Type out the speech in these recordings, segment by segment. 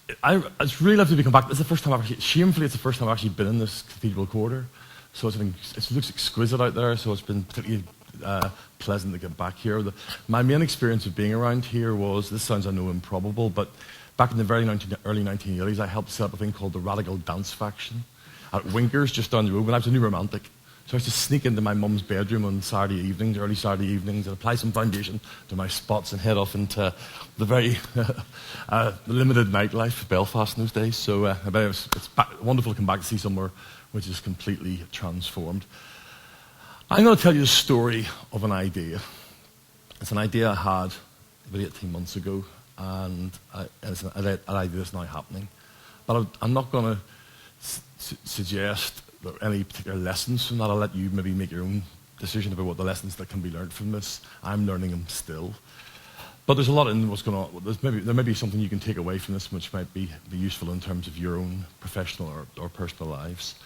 it's really lovely to come back. It's the first time shamefully, it's the first time I've actually been in this cathedral quarter. So it looks exquisite out there, so it's been particularly pleasant to get back here. My main experience of being around here was, this sounds I know improbable, but back in the early 1980s, I helped set up a thing called the Radical Dance Faction at Winkers, just down the road, when I was a new romantic. So I used to sneak into my mum's bedroom on Saturday evenings, early Saturday evenings, and apply some foundation to my spots and head off into the very limited nightlife of Belfast in those days. So it's wonderful to come back to see somewhere which is completely transformed. I'm going to tell you the story of an idea. It's an idea I had about 18 months ago, and it's an idea that's now happening. But I'm not going to suggest any particular lessons from that. I'll let you maybe make your own decision about what the lessons that can be learned from this. I'm learning them still. But there's a lot in what's going on. There may be something you can take away from this which might be useful in terms of your own professional or personal lives.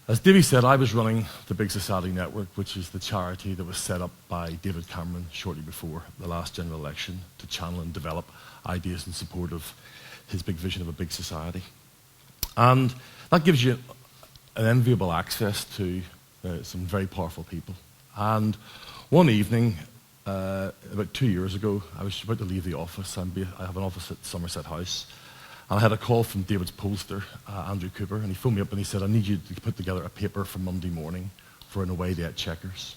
As Davey said, I was running the Big Society Network, which is the charity that was set up by David Cameron shortly before the last general election to channel and develop ideas in support of his big vision of a big society. And that gives you an enviable access to some very powerful people. And one evening, about 2 years ago, I was about to leave the office. I have an office at Somerset House. And I had a call from David's pollster, Andrew Cooper, and he phoned me up and he said, I need you to put together a paper for Monday morning for an away day at Chequers.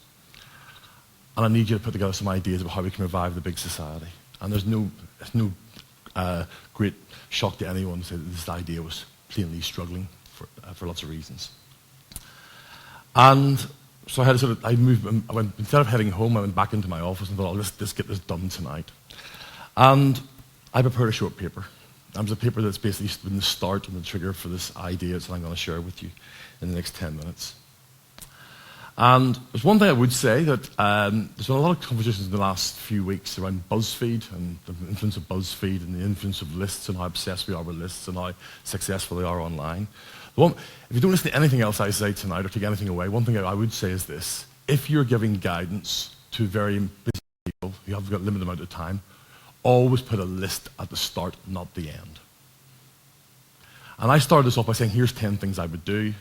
And I need you to put together some ideas about how we can revive the big society. And there's no great shock to anyone to say that this idea was plainly struggling for lots of reasons. And so I had to instead of heading home, I went back into my office and thought, let's get this done tonight. And I prepared a short paper. It was a paper that's basically been the start and the trigger for this idea that I'm going to share with you in the next 10 minutes. And there's one thing I would say, that there's been a lot of conversations in the last few weeks around BuzzFeed and the influence of BuzzFeed and the influence of lists and how obsessed we are with lists and how successful they are online. If you don't listen to anything else I say tonight or take anything away, one thing I would say is this. If you're giving guidance to very busy people who have got a limited amount of time, always put a list at the start, not the end. And I started this off by saying, here's 10 things I would do,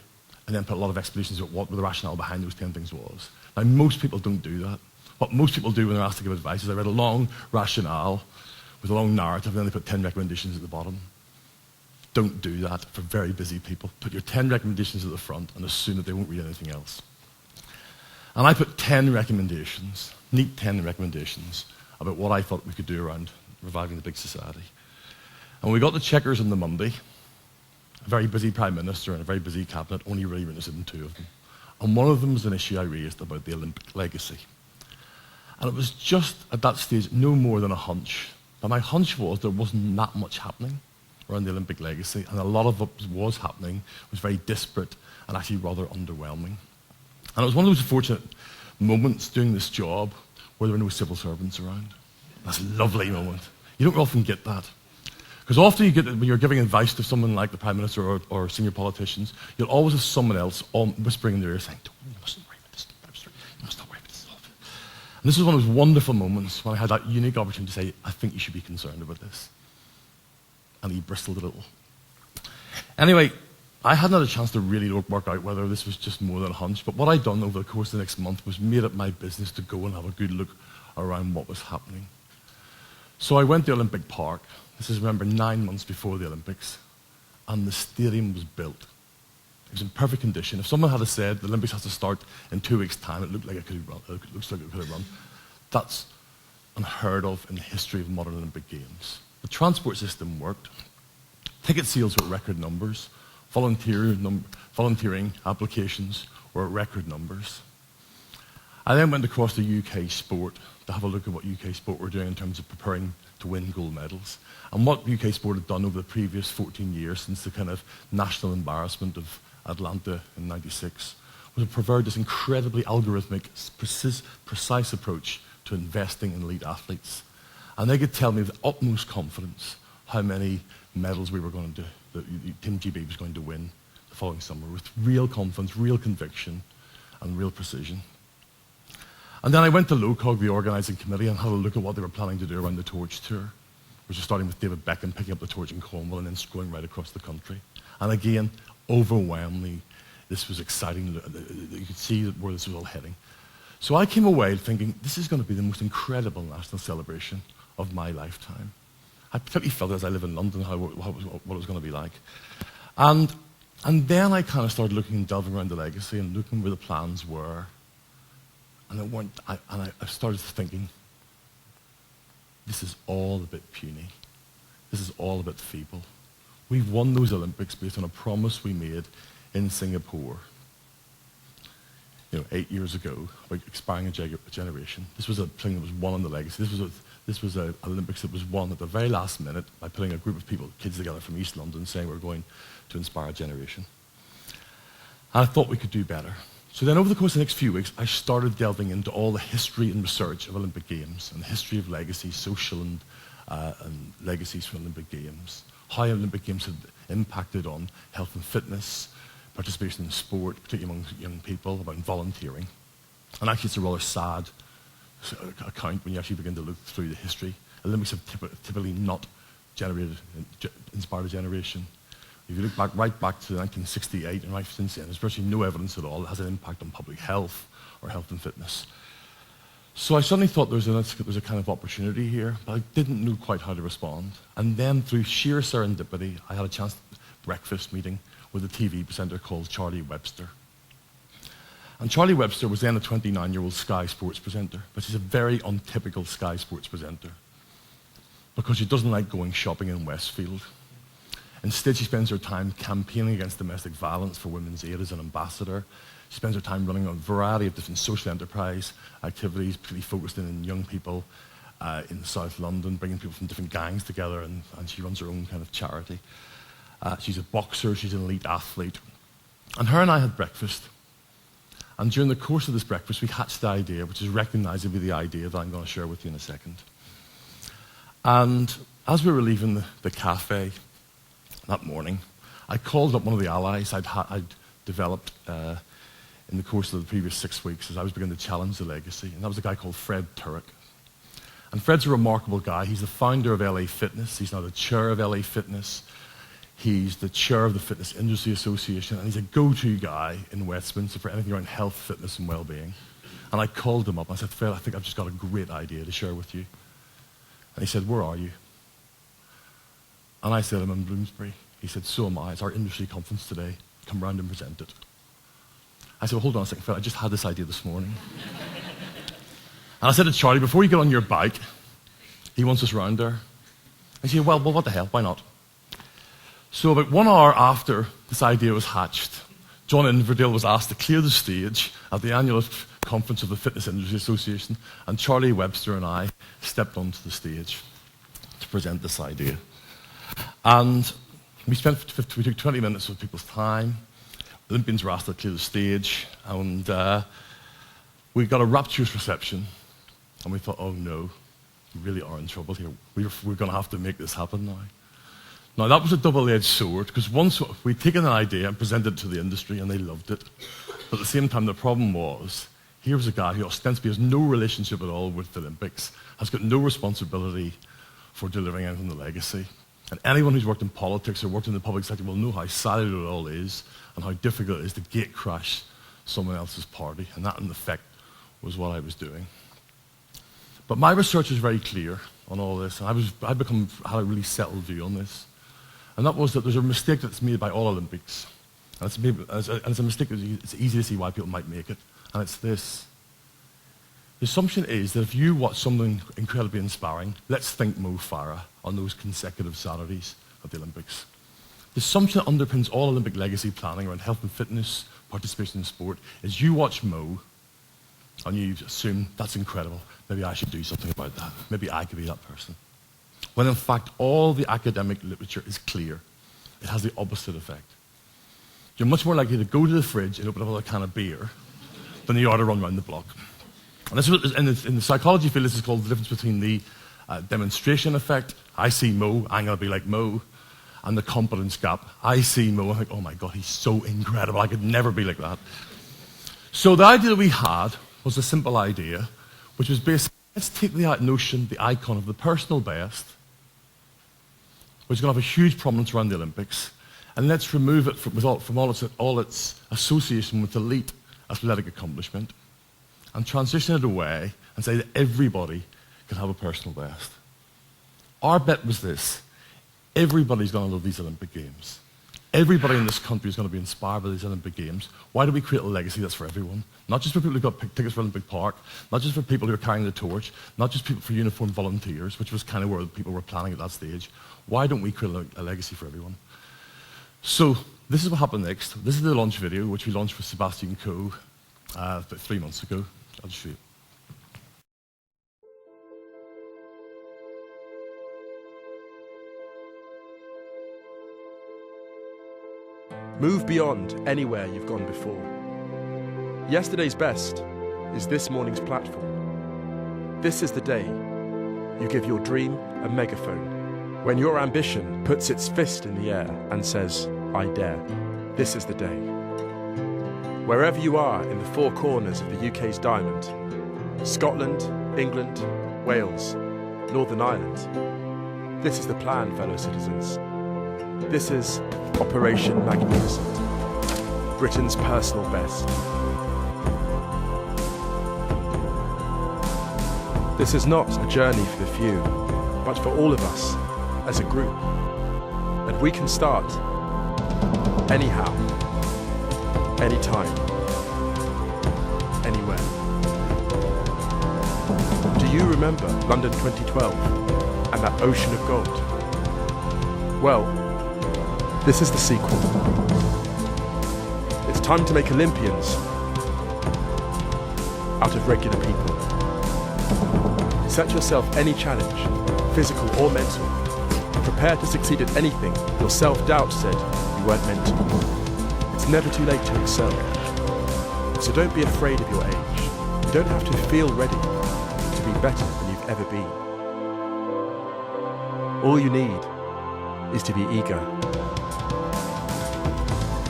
and then put a lot of explanations about what the rationale behind those 10 things was. Now, most people don't do that. What most people do when they're asked to give advice is they write a long rationale with a long narrative, and then they put 10 recommendations at the bottom. Don't do that for very busy people. Put your 10 recommendations at the front and assume that they won't read anything else. And I put 10 recommendations, neat 10 recommendations, about what I thought we could do around reviving the big society. And we got to Chequers on the Monday. A very busy Prime Minister and a very busy Cabinet, only really interested in 2 of them. And one of them was an issue I raised about the Olympic legacy. And it was just, at that stage, no more than a hunch. But my hunch was there wasn't that much happening around the Olympic legacy, and a lot of what was happening was very disparate and actually rather underwhelming. And it was one of those fortunate moments doing this job where there were no civil servants around. That's a lovely moment. You don't often get that. Because often you get it when you're giving advice to someone like the Prime Minister or senior politicians, you'll always have someone else whispering in their ear saying, you mustn't worry about this, Prime Minister. You must not worry about this. And this was one of those wonderful moments when I had that unique opportunity to say, I think you should be concerned about this. And he bristled a little. Anyway, I hadn't had a chance to really work out whether this was just more than a hunch, but what I'd done over the course of the next month was made it my business to go and have a good look around what was happening. So I went to Olympic Park. This is, remember, 9 months before the Olympics, and the stadium was built. It was in perfect condition. If someone had said the Olympics has to start in 2 weeks' time, it looked like it could have run. It looks like it could have run. That's unheard of in the history of modern Olympic Games. The transport system worked. Ticket sales were at record numbers. Volunteering applications were at record numbers. I then went across to UK sport to have a look at what UK sport were doing in terms of preparing to win gold medals. And what UK sport had done over the previous 14 years since the kind of national embarrassment of Atlanta in '96 was to provide this incredibly algorithmic, precise approach to investing in elite athletes. And they could tell me with utmost confidence how many medals we were going to do, that Team GB was going to win the following summer, with real confidence, real conviction, and real precision. And then I went to LOCOG, the organising committee, and had a look at what they were planning to do around the Torch Tour. which was starting with David Beckham picking up the torch in Cornwall and then going right across the country. And again, overwhelmingly, this was exciting. You could see where this was all heading. So I came away thinking, this is going to be the most incredible national celebration of my lifetime. I particularly felt as I live in London what it was going to be like. And then I kind of started looking and delving around the legacy and looking where the plans were. And I started thinking, this is all a bit puny. This is all a bit feeble. We've won those Olympics based on a promise we made in Singapore, 8 years ago, about inspiring a generation. This was a thing that was won on the legacy. This was an Olympics that was won at the very last minute by putting a group of people, kids together from East London, saying we're going to inspire a generation. And I thought we could do better. So then over the course of the next few weeks, I started delving into all the history and research of Olympic Games and the history of legacy, social and legacies from Olympic Games, how Olympic Games had impacted on health and fitness, participation in sport, particularly among young people, about volunteering. And actually it's a rather sad account when you actually begin to look through the history. Olympics have typically not inspired a generation. If you look right back to 1968 and right since then, there's virtually no evidence at all that has an impact on public health or health and fitness. So I suddenly thought there was a kind of opportunity here, but I didn't know quite how to respond. And then through sheer serendipity, I had a chance to breakfast meeting with a TV presenter called Charlie Webster. And Charlie Webster was then a 29-year-old Sky Sports presenter, but she's a very untypical Sky Sports presenter because she doesn't like going shopping in Westfield. Instead, she spends her time campaigning against domestic violence for Women's Aid as an ambassador. She spends her time running a variety of different social enterprise activities, particularly focused in young people in South London, bringing people from different gangs together, and she runs her own kind of charity. She's a boxer, she's an elite athlete. And her and I had breakfast. And during the course of this breakfast, we hatched the idea, which is recognizably the idea that I'm going to share with you in a second. And as we were leaving the cafe that morning, I called up one of the allies I'd developed in the course of the previous 6 weeks as I was beginning to challenge the legacy, and that was a guy called Fred Turek. And Fred's a remarkable guy. He's the founder of LA Fitness. He's now the chair of LA Fitness. He's the chair of the Fitness Industry Association, and he's a go-to guy in Westminster for anything around health, fitness, and well-being. And I called him up, and I said, Fred, I think I've just got a great idea to share with you. And he said, where are you? And I said, I'm in Bloomsbury. He said, so am I. It's our industry conference today. Come round and present it. I said, well, hold on a second, Fred. I just had this idea this morning. And I said to Charlie, before you get on your bike, he wants us round there. I said, well, what the hell? Why not? So about 1 hour after this idea was hatched, John Inverdale was asked to clear the stage at the annual conference of the Fitness Industry Association, and Charlie Webster and I stepped onto the stage to present this idea. And we took 20 minutes of people's time. Olympians were asked to clear the stage, and we got a rapturous reception, and we thought, oh no, we really are in trouble here. We're going to have to make this happen now. Now, that was a double-edged sword, because once we'd taken an idea and presented it to the industry, and they loved it. But at the same time, the problem was, here was a guy who ostensibly has no relationship at all with the Olympics, has got no responsibility for delivering anything on the legacy. And anyone who's worked in politics or worked in the public sector will know how siloed it all is and how difficult it is to gate crash someone else's party. And that, in effect, was what I was doing. But my research was very clear on all this, and I had a really settled view on this. And that was that there's a mistake that's made by all Olympics. And it's a mistake that it's easy to see why people might make it. And it's this. The assumption is that if you watch something incredibly inspiring, let's think Mo Farah on those consecutive Saturdays at the Olympics. The assumption that underpins all Olympic legacy planning around health and fitness, participation in sport, is you watch Mo and you assume that's incredible. Maybe I should do something about that. Maybe I could be that person. When in fact, all the academic literature is clear. It has the opposite effect. You're much more likely to go to the fridge and open up a can of beer than you are to run around the block. And this is, in the psychology field, this is called the difference between the demonstration effect. I see Mo, I'm going to be like Mo. And the competence gap. I see Mo, I'm like, oh my God, he's so incredible. I could never be like that. So the idea that we had was a simple idea, which was basically, let's take the notion, the icon of the personal best, which is going to have a huge prominence around the Olympics, and let's remove it from all its association with elite athletic accomplishment, and transition it away and say that everybody can have a personal best. Our bet was this: everybody's going to love these Olympic Games. Everybody in this country is going to be inspired by these Olympic Games. Why do we create a legacy that's for everyone? Not just for people who've got tickets for Olympic Park, not just for people who are carrying the torch, not just people for uniformed volunteers, which was kind of where people were planning at that stage. Why don't we create a legacy for everyone? So this is what happened next. This is the launch video, which we launched with Sebastian Coe about 3 months ago. I'll just show you. Move beyond anywhere you've gone before. Yesterday's best is this morning's platform. This is the day you give your dream a megaphone. When your ambition puts its fist in the air and says, I dare. This is the day. Wherever you are in the four corners of the UK's diamond, Scotland, England, Wales, Northern Ireland, this is the plan, fellow citizens. This is Operation Magnificent, Britain's personal best. This is not a journey for the few, but for all of us as a group. And we can start anyhow, anytime, anywhere. Do you remember London 2012 and that ocean of gold? Well, this is the sequel. It's time to make Olympians out of regular people. Set yourself any challenge, physical or mental. Prepare to succeed at anything your self-doubt said you weren't meant to. It's never too late to excel. So don't be afraid of your age. You don't have to feel ready to be better than you've ever been. All you need is to be eager.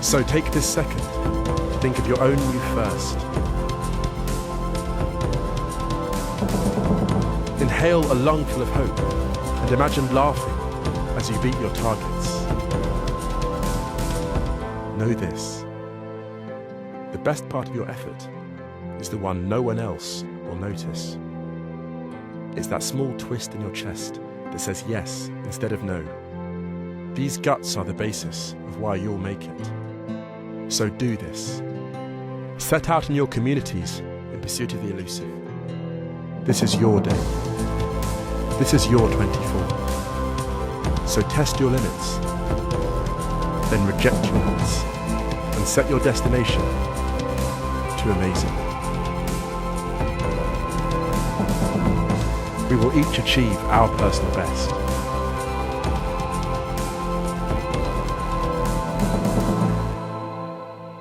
So take this second to think of your own you first. Inhale a lungful of hope and imagine laughing as you beat your targets. Know this: the best part of your effort is the one no one else will notice. It's that small twist in your chest that says yes instead of no. These guts are the basis of why you'll make it. So do this. Set out in your communities in pursuit of the elusive. This is your day. This is your 24. So test your limits, then reject your limits, and set your destination to amazing. We will each achieve our personal best.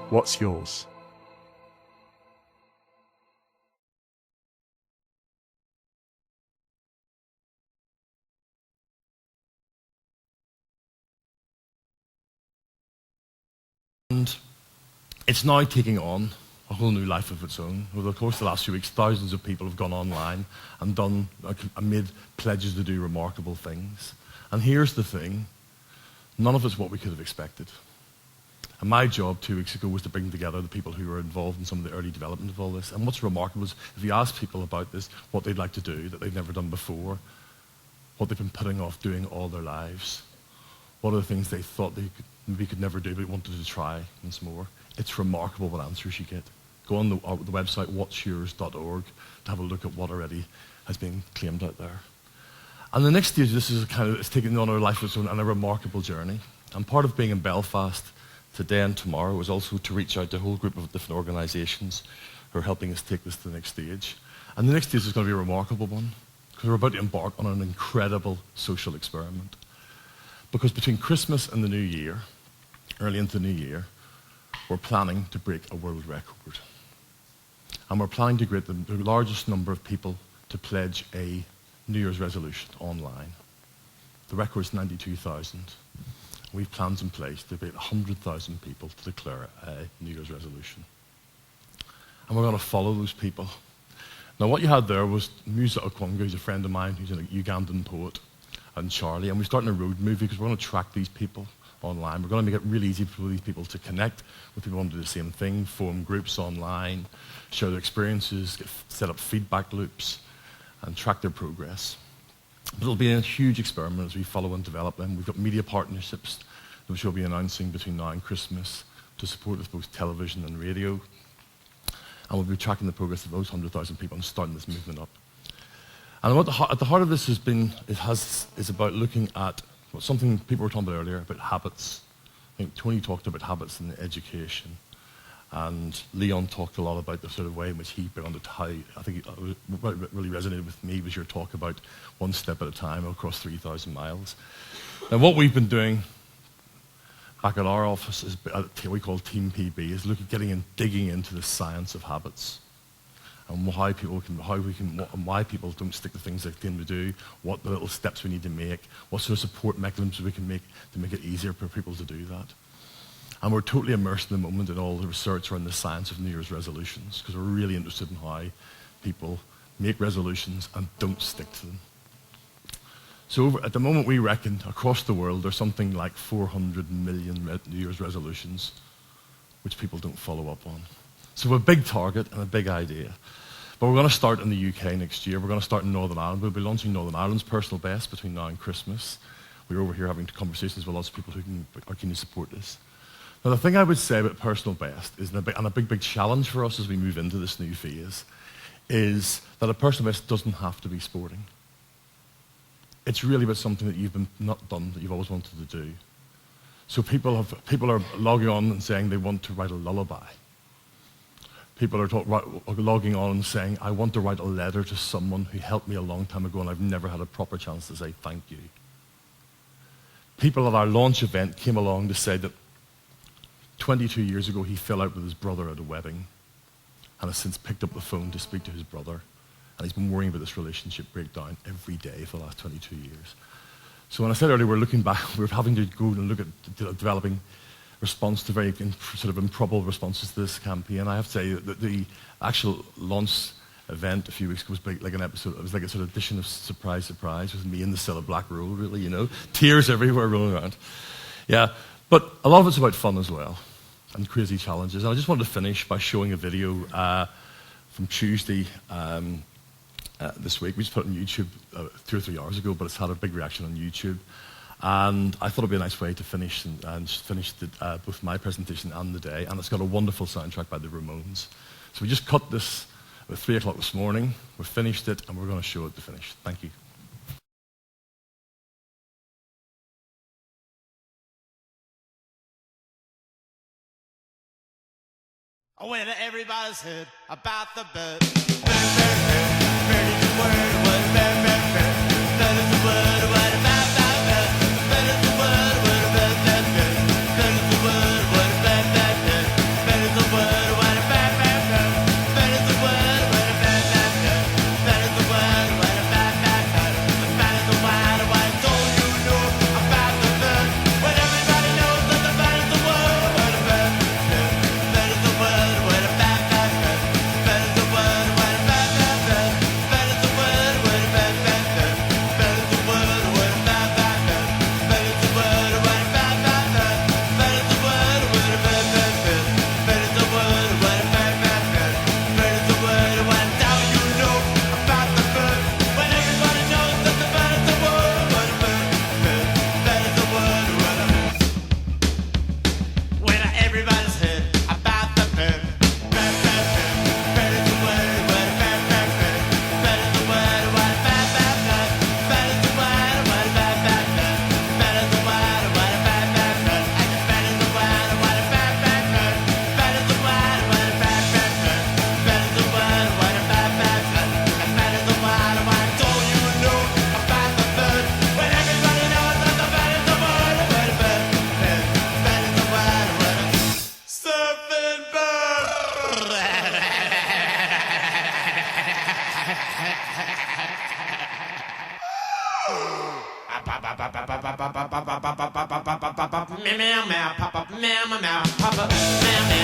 What's yours? And it's now taking on a whole new life of its own. Over the course of the last few weeks, thousands of people have gone online and made pledges to do remarkable things. And here's the thing: none of it's what we could have expected. And my job 2 weeks ago was to bring together the people who were involved in some of the early development of all this. And what's remarkable is if you ask people about this, what they'd like to do that they've never done before, what they've been putting off doing all their lives, what are the things they thought they maybe could never do but wanted to try once more, it's remarkable what answers you get. Go on the website whatsyours.org to have a look at what already has been claimed out there. And the next stage, this is it's taking on a life of its own and a remarkable journey. And part of being in Belfast today and tomorrow was also to reach out to a whole group of different organisations who are helping us take this to the next stage. And the next stage is going to be a remarkable one, because we're about to embark on an incredible social experiment. Because between Christmas and the New Year, early into the New Year, we're planning to break a world record. And we're planning to get the largest number of people to pledge a New Year's resolution online. The record is 92,000. We have plans in place to get 100,000 people to declare a New Year's resolution. And we're going to follow those people. Now what you had there was Musa Okwonga, who's a friend of mine, who's a Ugandan poet, and Charlie, and we're starting a road movie because we're going to track these people online. We're going to make it really easy for these people to connect with people who want to do the same thing, form groups online, share their experiences, set up feedback loops, and track their progress. But it'll be a huge experiment as we follow and develop them. We've got media partnerships which we'll be announcing between now and Christmas to support with both television and radio. And we'll be tracking the progress of those 100,000 people and starting this movement up. And what at the heart of this is about looking at something people were talking about earlier, about habits. I think Tony talked about habits in education. And Leon talked a lot about the sort of way in which he began to tie. I think what really resonated with me was your talk about one step at a time across 3,000 miles. And what we've been doing back at our office is we call Team PB, is digging into the science of habits and why people don't stick to things they claim to do, what the little steps we need to make, what sort of support mechanisms we can make to make it easier for people to do that. And we're totally immersed in the moment in all the research around the science of New Year's resolutions, because we're really interested in how people make resolutions and don't stick to them. So at the moment, we reckon across the world there's something like 400 million New Year's resolutions which people don't follow up on. So we have a big target and a big idea. But we're going to start in the UK next year. We're going to start in Northern Ireland. We'll be launching Northern Ireland's personal best between now and Christmas. We're over here having conversations with lots of people who are keen to support this. Now, the thing I would say about personal best is, and a big challenge for us as we move into this new phase, is that a personal best doesn't have to be sporting. It's really about something that you've not done that you've always wanted to do. So people are logging on and saying they want to write a lullaby. People are logging on and saying, I want to write a letter to someone who helped me a long time ago and I've never had a proper chance to say thank you. People at our launch event came along to say that 22 years ago he fell out with his brother at a wedding and has since picked up the phone to speak to his brother. And he's been worrying about this relationship breakdown every day for the last 22 years. So when I said earlier we're looking back, we're having to go and look at developing response to very sort of improbable responses to this campaign. I have to say that the actual launch event a few weeks ago was like an episode. It was like a sort of edition of Surprise, with me in the Cilla Black Roll, really, tears everywhere rolling around. Yeah, but a lot of it's about fun as well and crazy challenges. And I just wanted to finish by showing a video from Tuesday this week. We just put it on YouTube 2 or 3 hours ago, but it's had a big reaction on YouTube. And I thought it'd be a nice way to finish both my presentation and the day. And it's got a wonderful soundtrack by the Ramones. So we just cut this at 3 o'clock this morning. We finished it, and we're going to show it to finish. Thank you. When everybody's heard about the bird. Bird, bird, bird, bird is the word, what a bird, bird, bird. Bird is the word, what a bird, bird, bird. Bird is the word, what a bird, bird, bird. Bird is the word, what a bird, bird, bird. Bird is the word, what a bird, bird, bird. Bird is the word, what a bird, bird, bird. Bird is the word, what a bird, bird, bird. The bird is the word, what I told you know about the bird. When everybody knows that the bird is the word, what a bird, bird. Bird is the word, what a bird, bird, bird. Bird is the word, what a bird, bird, bird. Bird is the word, what a bird, bird, bird. Bird is the word, what a bird, bird, bird. Bird is the word, what a bird, bird, bird. Bird is the word, what a bird, bird, bird. Bird is the word, what a bird, bird, bird. Bird is the word, what now you know about the bird. When everybody knows that the bird is the word, what a bird, bird. Bird is the word, what a when everybody's heard about the bird. Bird, bird, bird. Bird is the word, what a bird, bird, bird. Bird is the word, what a bird, bird, bird. Bird is the word, what a bird, bird, bird. Bird is the word, what a bird, bird, bird. And the bird is the word, what a bird, bird, bird. Bird is the word, what a bird, bird, bird. Bird is the word, what a bird, bird, bird. And bird is the word, what I told you know about the bird. When everybody knows that the bird is the word, what a bird, bird. Bird is the word, what a surfing bird. Meow meow meow, pop up meow meow meow, pop up meow meow.